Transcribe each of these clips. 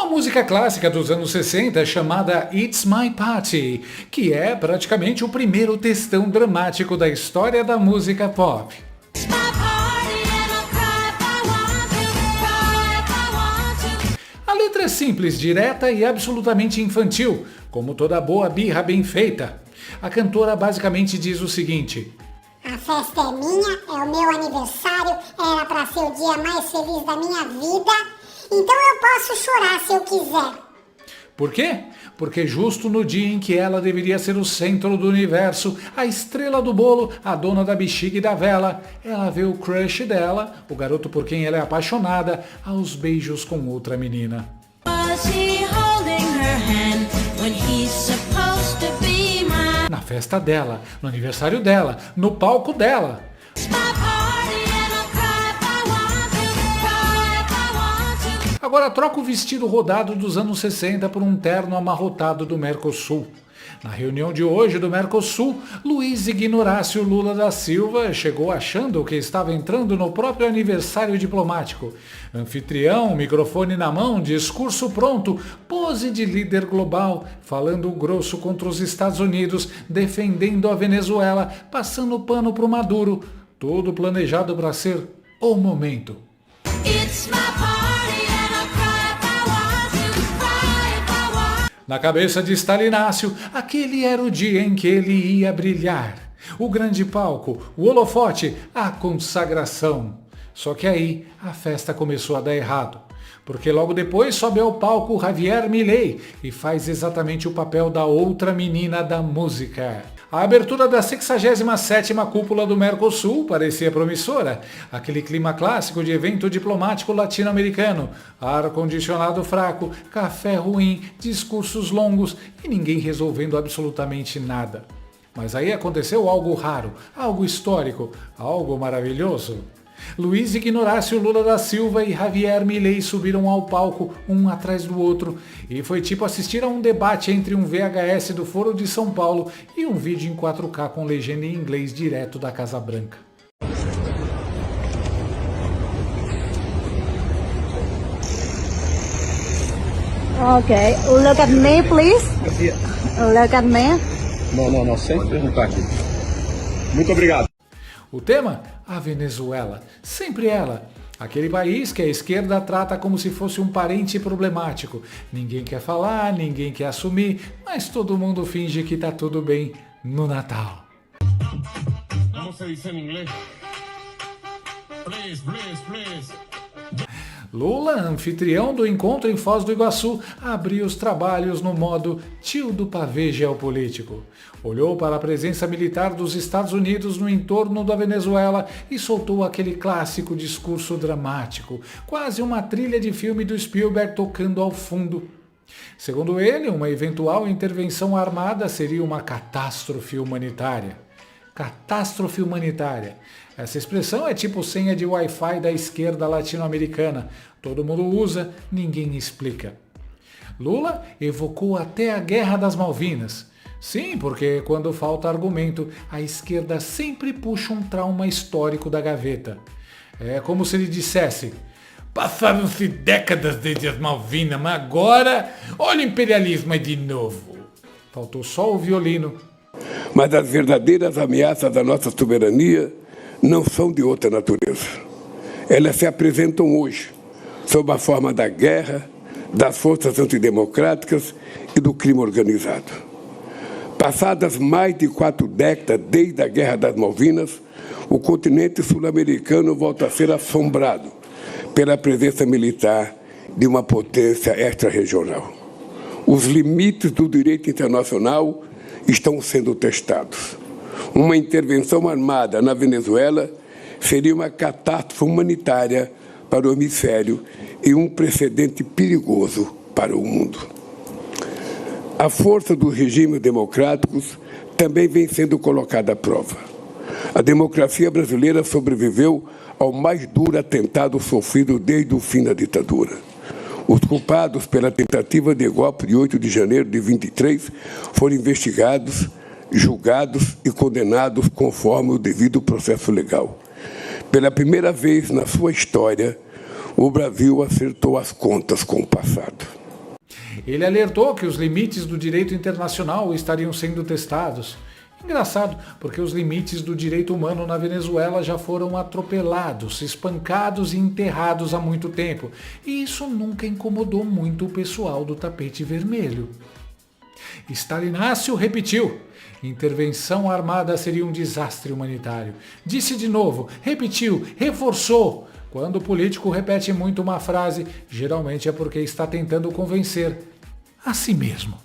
Uma música clássica dos anos 60 chamada It's My Party, que é praticamente o primeiro textão dramático da história da música pop. A letra é simples, direta e absolutamente infantil, como toda boa birra bem feita. A cantora basicamente diz o seguinte: a festa é minha, é o meu aniversário, era pra ser o dia mais feliz da minha vida, então eu posso chorar se eu quiser. Por quê? Porque justo no dia em que ela deveria ser o centro do universo, a estrela do bolo, a dona da bexiga e da vela, ela vê o crush dela, o garoto por quem ela é apaixonada, aos beijos com outra menina. Na festa dela, no aniversário dela, no palco dela. Agora troca o vestido rodado dos anos 60 por um terno amarrotado do Mercosul. Na reunião de hoje do Mercosul, Luiz Ignorácio Lula da Silva chegou achando que estava entrando no próprio aniversário diplomático. Anfitrião, microfone na mão, discurso pronto, pose de líder global, falando grosso contra os Estados Unidos, defendendo a Venezuela, passando pano pro Maduro. Tudo planejado para ser o momento. It's my party. Na cabeça de Stalinácio, aquele era o dia em que ele ia brilhar. O grande palco, o holofote, a consagração. Só que aí a festa começou a dar errado. Porque logo depois sobe ao palco Javier Milei e faz exatamente o papel da outra menina da música. A abertura da 67ª cúpula do Mercosul parecia promissora. Aquele clima clássico de evento diplomático latino-americano. Ar-condicionado fraco, café ruim, discursos longos e ninguém resolvendo absolutamente nada. Mas aí aconteceu algo raro, algo histórico, algo maravilhoso. Luiz Ignorácio Lula da Silva e Javier Milei subiram ao palco, um atrás do outro, e foi tipo assistir a um debate entre um VHS do Foro de São Paulo e um vídeo em 4K com legenda em inglês direto da Casa Branca. Okay, look at me, please. Look at me. Não, sem perguntar aqui. Muito obrigado. O tema? A Venezuela. Sempre ela. Aquele país que a esquerda trata como se fosse um parente problemático. Ninguém quer falar, ninguém quer assumir, mas todo mundo finge que tá tudo bem no Natal. Como se diz em inglês? Please. Lula, anfitrião do encontro em Foz do Iguaçu, abriu os trabalhos no modo tio do pavê geopolítico. Olhou para a presença militar dos Estados Unidos no entorno da Venezuela e soltou aquele clássico discurso dramático, quase uma trilha de filme do Spielberg tocando ao fundo. Segundo ele, uma eventual intervenção armada seria uma catástrofe humanitária. Catástrofe humanitária. Essa expressão é tipo senha de Wi-Fi da esquerda latino-americana. Todo mundo usa, ninguém explica. Lula evocou até a Guerra das Malvinas. Sim, porque quando falta argumento, a esquerda sempre puxa um trauma histórico da gaveta. É como se ele dissesse: passaram-se décadas desde as Malvinas, mas agora olha o imperialismo aí de novo. Faltou só o violino. Mas as verdadeiras ameaças à nossa soberania não são de outra natureza. Elas se apresentam hoje, sob a forma da guerra, das forças antidemocráticas e do crime organizado. Passadas mais de 4 décadas desde a Guerra das Malvinas, o continente sul-americano volta a ser assombrado pela presença militar de uma potência extra-regional. Os limites do direito internacional estão sendo testados. Uma intervenção armada na Venezuela seria uma catástrofe humanitária para o hemisfério e um precedente perigoso para o mundo. A força dos regimes democráticos também vem sendo colocada à prova. A democracia brasileira sobreviveu ao mais duro atentado sofrido desde o fim da ditadura. Os culpados pela tentativa de golpe de 8 de janeiro de 23 foram investigados, julgados e condenados conforme o devido processo legal. Pela primeira vez na sua história, o Brasil acertou as contas com o passado. Ele alertou que os limites do direito internacional estariam sendo testados. Engraçado, porque os limites do direito humano na Venezuela já foram atropelados, espancados e enterrados há muito tempo. E isso nunca incomodou muito o pessoal do tapete vermelho. Stalinácio repetiu: intervenção armada seria um desastre humanitário. Disse de novo, repetiu, reforçou. Quando o político repete muito uma frase, geralmente é porque está tentando convencer a si mesmo.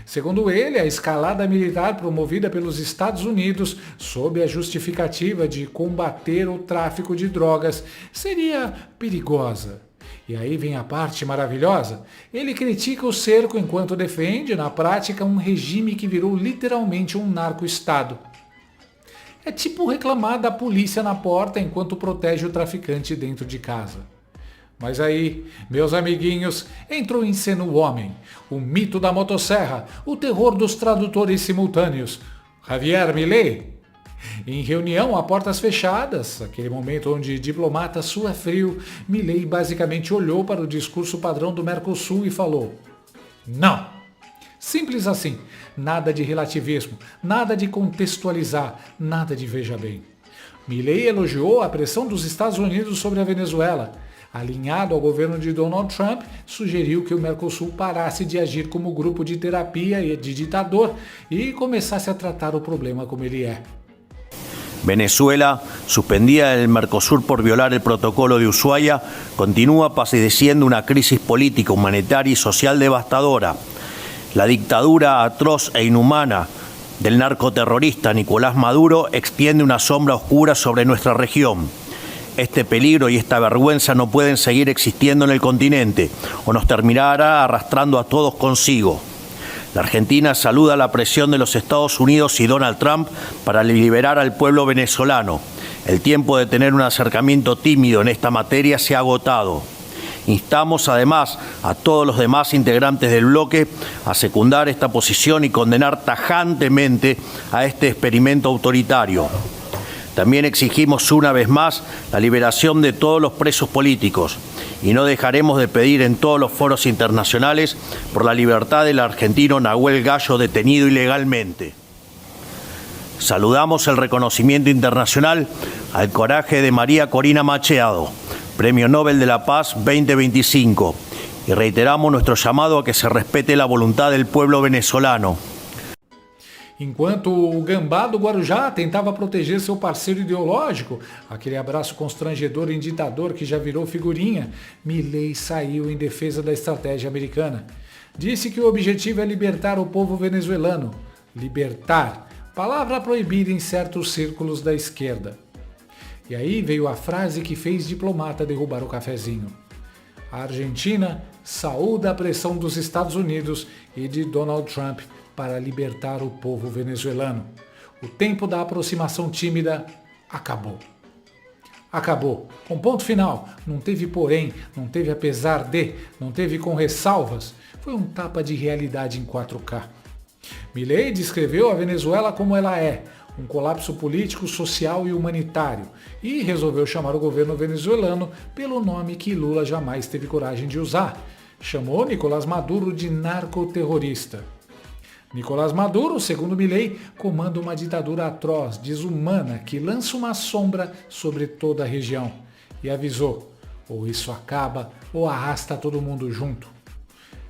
Segundo ele, a escalada militar promovida pelos Estados Unidos, sob a justificativa de combater o tráfico de drogas, seria perigosa. E aí vem a parte maravilhosa. Ele critica o cerco enquanto defende, na prática, um regime que virou literalmente um narco-estado. É tipo reclamar da polícia na porta enquanto protege o traficante dentro de casa. Mas aí, meus amiguinhos, entrou em cena o homem, o mito da motosserra, o terror dos tradutores simultâneos, Javier Milei. Em reunião a portas fechadas, aquele momento onde diplomata sua frio, Milei basicamente olhou para o discurso padrão do Mercosul e falou: não! Simples assim, nada de relativismo, nada de contextualizar, nada de veja bem. Milei elogiou a pressão dos Estados Unidos sobre a Venezuela. Alinhado ao governo de Donald Trump, sugeriu que o Mercosul parasse de agir como grupo de terapia e de ditador e começasse a tratar o problema como ele é. Venezuela, suspendida del Mercosur por violar el protocolo de Ushuaia, continúa padeciendo una crisis política, humanitaria y social devastadora. La dictadura atroz e inhumana del narcoterrorista Nicolás Maduro extiende una sombra oscura sobre nuestra región. Este peligro y esta vergüenza no pueden seguir existiendo en el continente o nos terminará arrastrando a todos consigo. La Argentina saluda la presión de los Estados Unidos y Donald Trump para liberar al pueblo venezolano. El tiempo de tener un acercamiento tímido en esta materia se ha agotado. Instamos además a todos los demás integrantes del bloque a secundar esta posición y condenar tajantemente a este experimento autoritario. También exigimos una vez más la liberación de todos los presos políticos y no dejaremos de pedir en todos los foros internacionales por la libertad del argentino Nahuel Gallo detenido ilegalmente. Saludamos el reconocimiento internacional al coraje de María Corina Machado, Premio Nobel de la Paz 2025, y reiteramos nuestro llamado a que se respete la voluntad del pueblo venezolano. Enquanto o gambá do Guarujá tentava proteger seu parceiro ideológico, aquele abraço constrangedor em ditador que já virou figurinha, Milei saiu em defesa da estratégia americana. Disse que o objetivo é libertar o povo venezuelano. Libertar, palavra proibida em certos círculos da esquerda. E aí veio a frase que fez diplomata derrubar o cafezinho. A Argentina saúda a pressão dos Estados Unidos e de Donald Trump para libertar o povo venezuelano. O tempo da aproximação tímida acabou. Acabou. Com ponto final. Não teve porém, não teve apesar de, não teve com ressalvas. Foi um tapa de realidade em 4K. Milei descreveu a Venezuela como ela é, um colapso político, social e humanitário, e resolveu chamar o governo venezuelano pelo nome que Lula jamais teve coragem de usar. Chamou Nicolás Maduro de narcoterrorista. Nicolás Maduro, segundo Milei, comanda uma ditadura atroz, desumana, que lança uma sombra sobre toda a região. E avisou, ou isso acaba, ou arrasta todo mundo junto.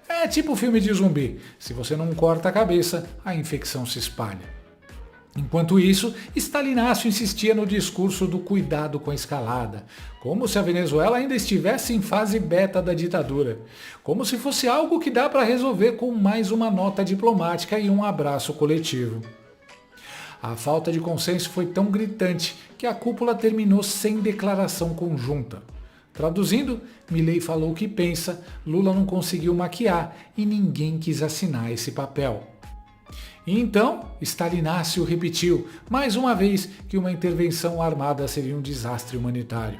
É tipo filme de zumbi, se você não corta a cabeça, a infecção se espalha. Enquanto isso, Stalinácio insistia no discurso do cuidado com a escalada, como se a Venezuela ainda estivesse em fase beta da ditadura, como se fosse algo que dá para resolver com mais uma nota diplomática e um abraço coletivo. A falta de consenso foi tão gritante que a cúpula terminou sem declaração conjunta. Traduzindo, Milei falou o que pensa, Lula não conseguiu maquiar e ninguém quis assinar esse papel. E então, Stalinácio repetiu, mais uma vez, que uma intervenção armada seria um desastre humanitário.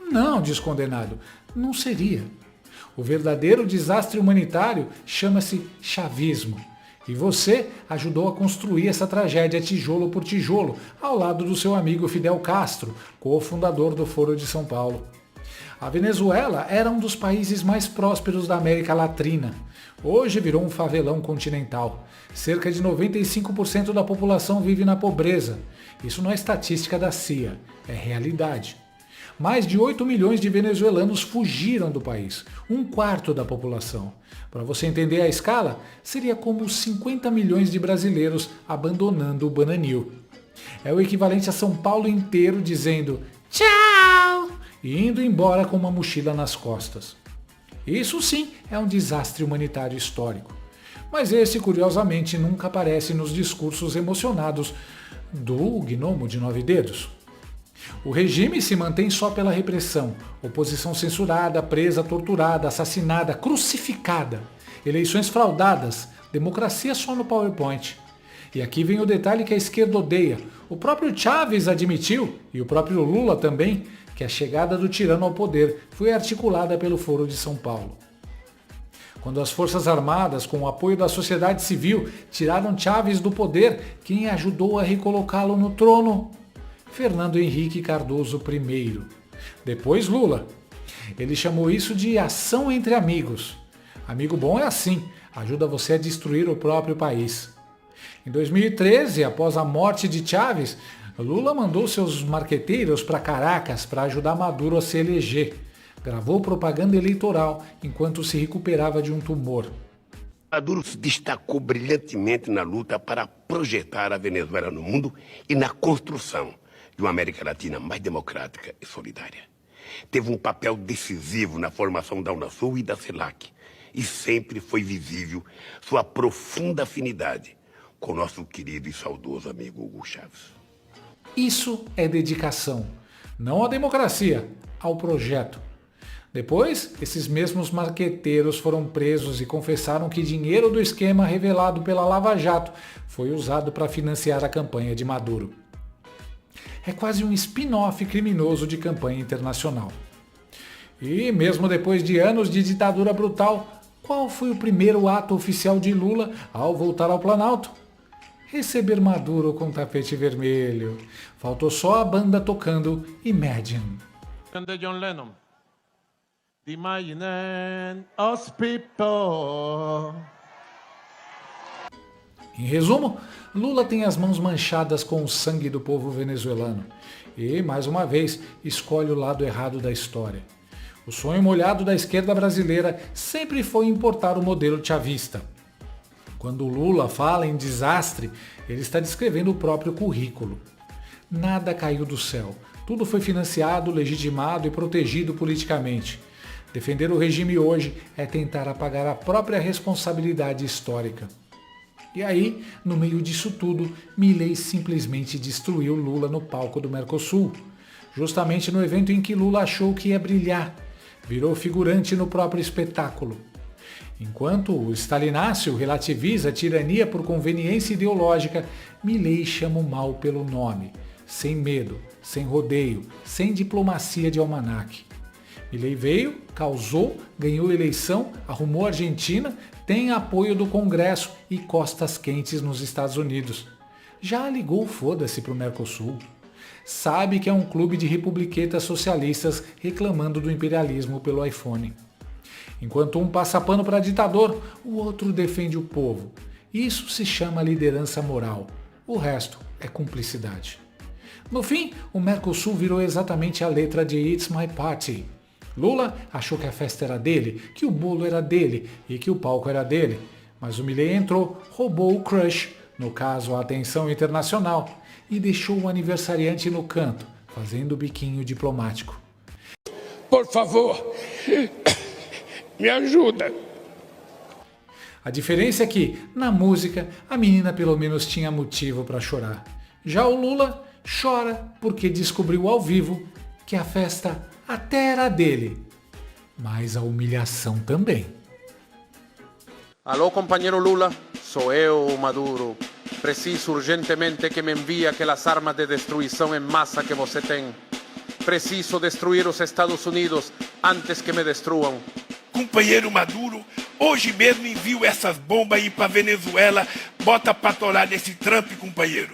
Não, descondenado, não seria. O verdadeiro desastre humanitário chama-se chavismo. E você ajudou a construir essa tragédia tijolo por tijolo, ao lado do seu amigo Fidel Castro, cofundador do Foro de São Paulo. A Venezuela era um dos países mais prósperos da América Latina. Hoje virou um favelão continental. Cerca de 95% da população vive na pobreza. Isso não é estatística da CIA, é realidade. Mais de 8 milhões de venezuelanos fugiram do país, um quarto da população. Para você entender a escala, seria como 50 milhões de brasileiros abandonando o Bananil. É o equivalente a São Paulo inteiro dizendo tchau e indo embora com uma mochila nas costas. Isso sim é um desastre humanitário histórico. Mas esse, curiosamente, nunca aparece nos discursos emocionados do Gnomo de 9 dedos. O regime se mantém só pela repressão, oposição censurada, presa, torturada, assassinada, crucificada, eleições fraudadas, democracia só no PowerPoint. E aqui vem o detalhe que a esquerda odeia. O próprio Chávez admitiu, e o próprio Lula também, que a chegada do tirano ao poder foi articulada pelo Foro de São Paulo. Quando as Forças Armadas, com o apoio da sociedade civil, tiraram Chávez do poder, quem ajudou a recolocá-lo no trono? Fernando Henrique Cardoso I. Depois Lula. Ele chamou isso de ação entre amigos. Amigo bom é assim, ajuda você a destruir o próprio país. Em 2013, após a morte de Chávez, Lula mandou seus marqueteiros para Caracas para ajudar Maduro a se eleger. Gravou propaganda eleitoral enquanto se recuperava de um tumor. Maduro se destacou brilhantemente na luta para projetar a Venezuela no mundo e na construção de uma América Latina mais democrática e solidária. Teve um papel decisivo na formação da Unasul e da CELAC, e sempre foi visível sua profunda afinidade com nosso querido e saudoso amigo Hugo Chávez. Isso é dedicação, não à democracia, ao projeto. Depois, esses mesmos marqueteiros foram presos e confessaram que dinheiro do esquema revelado pela Lava Jato foi usado para financiar a campanha de Maduro. É quase um spin-off criminoso de campanha internacional. E mesmo depois de anos de ditadura brutal, qual foi o primeiro ato oficial de Lula ao voltar ao Planalto? Receber Maduro com tapete vermelho. Faltou só a banda tocando Imagine. De John Lennon. Imagine us people. Em resumo, Lula tem as mãos manchadas com o sangue do povo venezuelano e, mais uma vez, escolhe o lado errado da história. O sonho molhado da esquerda brasileira sempre foi importar o modelo chavista. Quando Lula fala em desastre, ele está descrevendo o próprio currículo. Nada caiu do céu. Tudo foi financiado, legitimado e protegido politicamente. Defender o regime hoje é tentar apagar a própria responsabilidade histórica. E aí, no meio disso tudo, Milei simplesmente destruiu Lula no palco do Mercosul. Justamente no evento em que Lula achou que ia brilhar. Virou figurante no próprio espetáculo. Enquanto o Stalinácio relativiza a tirania por conveniência ideológica, Milei chama o mal pelo nome. Sem medo, sem rodeio, sem diplomacia de almanaque. Milei veio, causou, ganhou eleição, arrumou a Argentina, tem apoio do Congresso e costas quentes nos Estados Unidos. Já ligou foda-se pro Mercosul. Sabe que é um clube de republiquetas socialistas reclamando do imperialismo pelo iPhone. Enquanto um passa pano para ditador, o outro defende o povo. Isso se chama liderança moral. O resto é cumplicidade. No fim, o Mercosul virou exatamente a letra de It's My Party. Lula achou que a festa era dele, que o bolo era dele e que o palco era dele. Mas o Milei entrou, roubou o crush, no caso a atenção internacional, e deixou o aniversariante no canto, fazendo biquinho diplomático. Por favor, me ajuda. A diferença é que, na música, a menina pelo menos tinha motivo para chorar. Já o Lula chora porque descobriu ao vivo que a festa até era dele, mas a humilhação também. Alô, companheiro Lula, sou eu, Maduro. Preciso urgentemente que me envie aquelas armas de destruição em massa que você tem. Preciso destruir os Estados Unidos antes que me destruam. Companheiro Maduro, hoje mesmo envio essas bombas aí pra Venezuela. Bota pra atorar nesse Trump, companheiro.